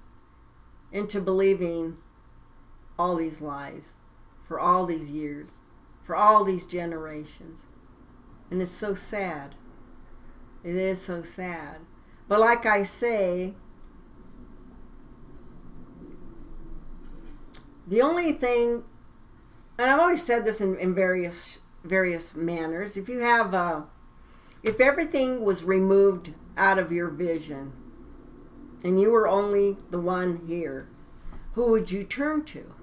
into believing all these lies for all these years, for all these generations. And it's so sad. It is so sad. But like I say, the only thing, and I've always said this in various manners, if everything was removed out of your vision and you were only the one here, who would you turn to?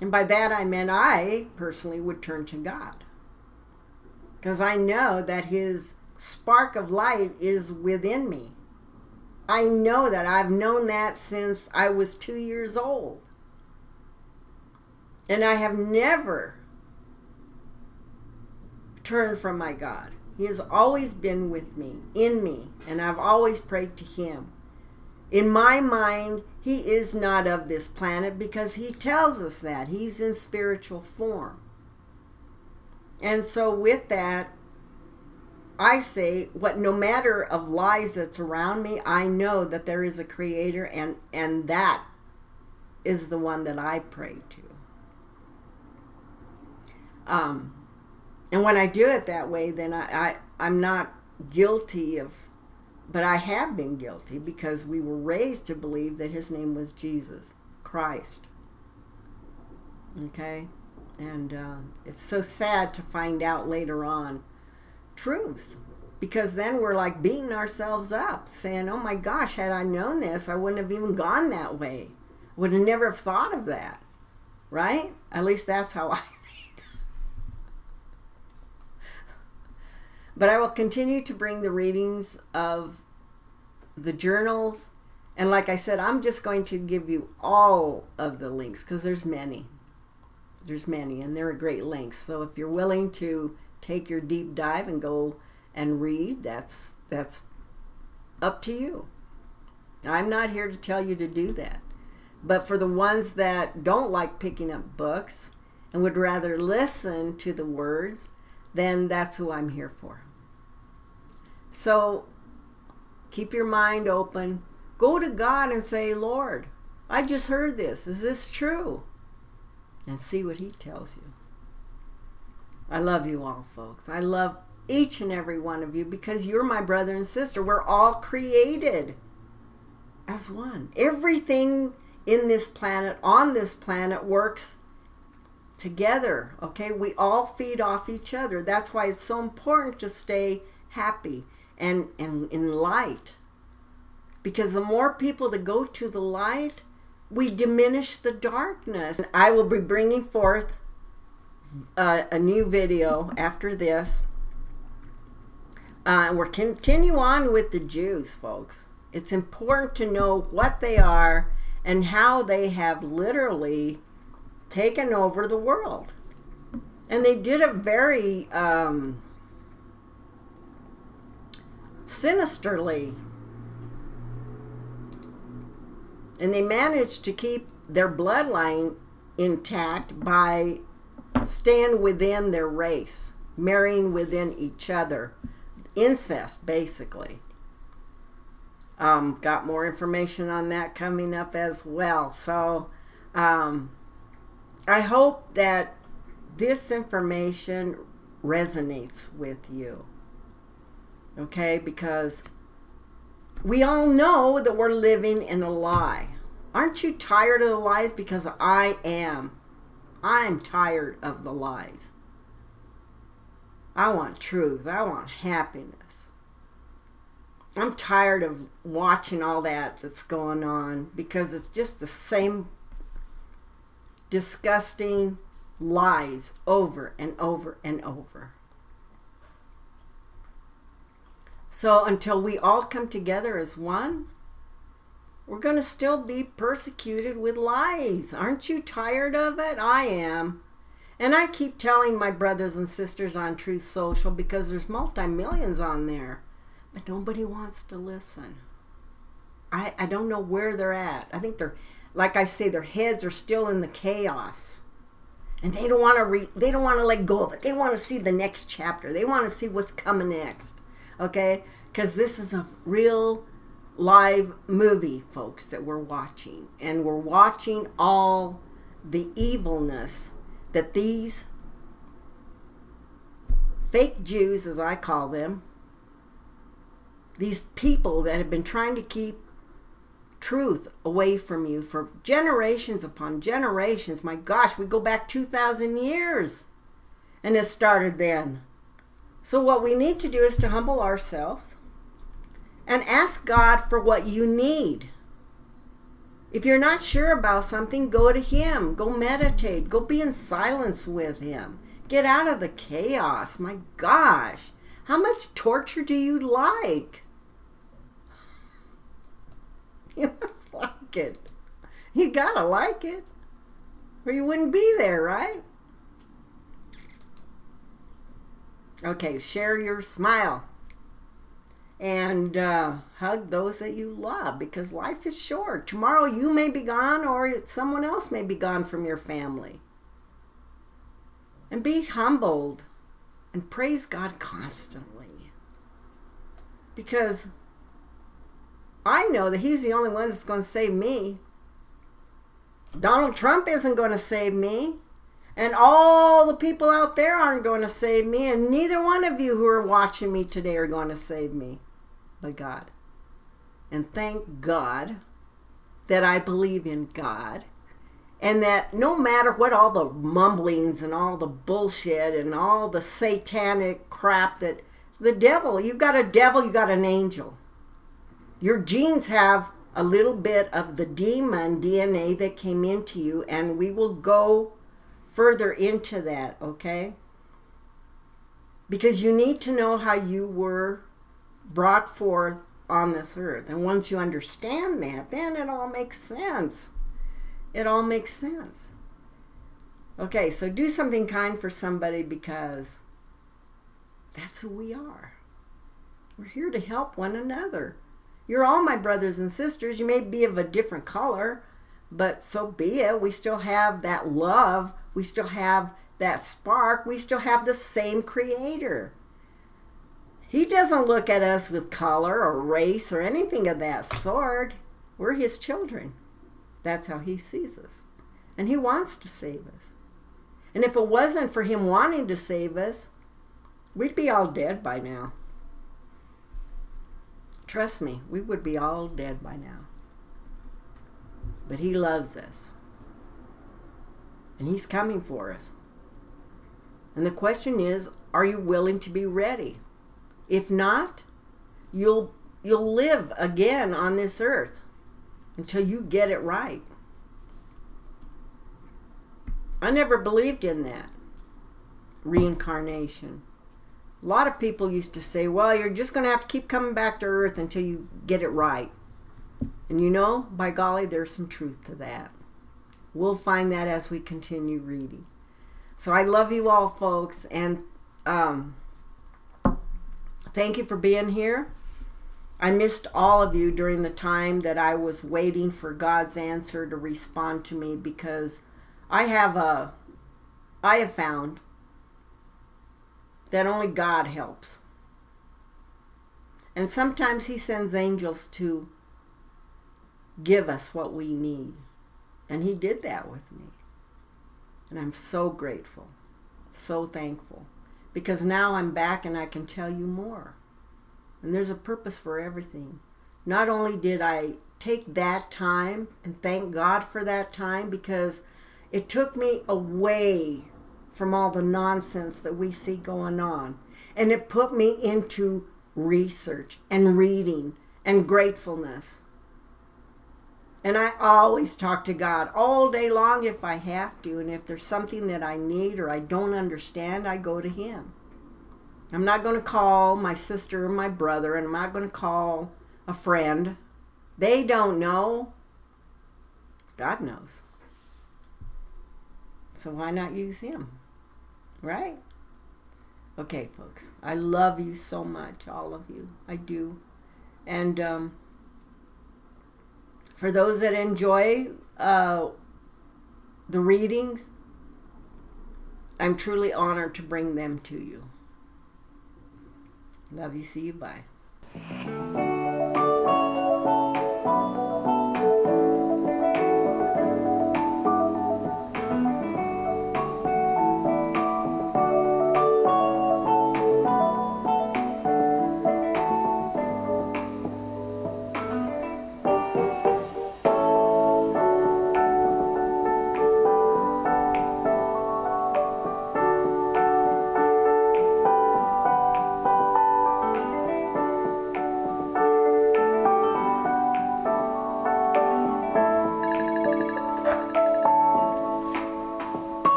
And by that I meant I personally would turn to God, because I know that his spark of light is within me. I know that. I've known that since I was 2 years old. And I have never turned from my God. He has always been with me, in me, and I've always prayed to him. In my mind, he is not of this planet, because he tells us that. He's in spiritual form. And so with that, I say, no matter of lies that's around me, I know that there is a creator, and that is the one that I pray to. And when I do it that way, then I'm not guilty of, but I have been guilty, because we were raised to believe that his name was Jesus Christ. Okay? And it's so sad to find out later on truths, because then we're like beating ourselves up saying, oh my gosh, had I known this, I wouldn't have even gone that way. Would have never have thought of that, right? At least that's how I think. But I will continue to bring the readings of the journals. And like I said, I'm just going to give you all of the links, because there's many. There's many, and they're great links. So if you're willing to take your deep dive and go and read, that's up to you. I'm not here to tell you to do that. But for the ones that don't like picking up books and would rather listen to the words, then that's who I'm here for. So keep your mind open. Go to God and say, Lord, I just heard this. Is this true? And see what he tells you. I love you all, folks. I love each and every one of you, because you're my brother and sister. We're all created as one. Everything in this planet, on this planet, works together. Okay? We all feed off each other. That's why it's so important to stay happy and in light. Because the more people that go to the light, we diminish the darkness. I will be bringing forth a new video after this. We're continue on with the Jews, folks. It's important to know what they are and how they have literally taken over the world. And they did it very sinisterly. And they managed to keep their bloodline intact by staying within their race, marrying within each other. Incest, basically. Got more information on that coming up as well. So I hope that this information resonates with you. Okay? Because we all know that we're living in a lie. Aren't you tired of the lies? Because I am. I'm tired of the lies. I want truth. I want happiness. I'm tired of watching all that's going on, because it's just the same disgusting lies over and over and over. So until we all come together as one, we're going to still be persecuted with lies. Aren't you tired of it? I am. And I keep telling my brothers and sisters on Truth Social, because there's multi-millions on there, but nobody wants to listen. I don't know where they're at. I think they're, like I say, their heads are still in the chaos. And they don't want to let go of it. They want to see the next chapter. They want to see what's coming next. Okay? Because this is a real live movie, folks, that we're watching. And we're watching all the evilness that these fake Jews, as I call them, these people that have been trying to keep truth away from you for generations upon generations. My gosh, we go back 2,000 years. And it started then. So what we need to do is to humble ourselves and ask God for what you need. If you're not sure about something, go to Him. Go meditate. Go be in silence with Him. Get out of the chaos. My gosh, how much torture do you like? You must like it. You gotta like it, or you wouldn't be there, right? Okay, share your smile. And hug those that you love, because life is short. Tomorrow you may be gone, or someone else may be gone from your family. And be humbled and praise God constantly. Because I know that He's the only one that's going to save me. Donald Trump isn't going to save me. And all the people out there aren't going to save me. And neither one of you who are watching me today are going to save me. But God. And thank God that I believe in God. And that no matter what all the mumblings and all the bullshit and all the satanic crap that the devil, you've got a devil, you got an angel. Your genes have a little bit of the demon DNA that came into you, and we will go further into that, okay? Because you need to know how you were brought forth on this earth. And once you understand that, then it all makes sense. It all makes sense. Okay, so do something kind for somebody, because that's who we are. We're here to help one another. You're all my brothers and sisters. You may be of a different color, but so be it. We still have that love. We still have that spark. We still have the same Creator. He doesn't look at us with color or race or anything of that sort. We're His children. That's how He sees us. And He wants to save us. And if it wasn't for Him wanting to save us, we'd be all dead by now. Trust me, we would be all dead by now. But He loves us. And He's coming for us. And the question is, are you willing to be ready? If not, you'll live again on this earth until you get it right. I never believed in that. Reincarnation. A lot of people used to say, well, you're just going to have to keep coming back to earth until you get it right. And you know, by golly, there's some truth to that. We'll find that as we continue reading. So I love you all, folks, and thank you for being here. I missed all of you during the time that I was waiting for God's answer to respond to me, because I have found that only God helps. And sometimes He sends angels to give us what we need. And He did that with me. And I'm so grateful, so thankful, because now I'm back and I can tell you more. And there's a purpose for everything. Not only did I take that time, and thank God for that time, because it took me away from all the nonsense that we see going on. And it put me into research and reading and gratefulness. And I always talk to God all day long if I have to. And if there's something that I need or I don't understand, I go to Him. I'm not going to call my sister or my brother, and I'm not going to call a friend. They don't know. God knows. So why not use Him? Right? Okay, folks. I love you so much, all of you. I do. And for those that enjoy the readings, I'm truly honored to bring them to you. Love you. See you. Bye.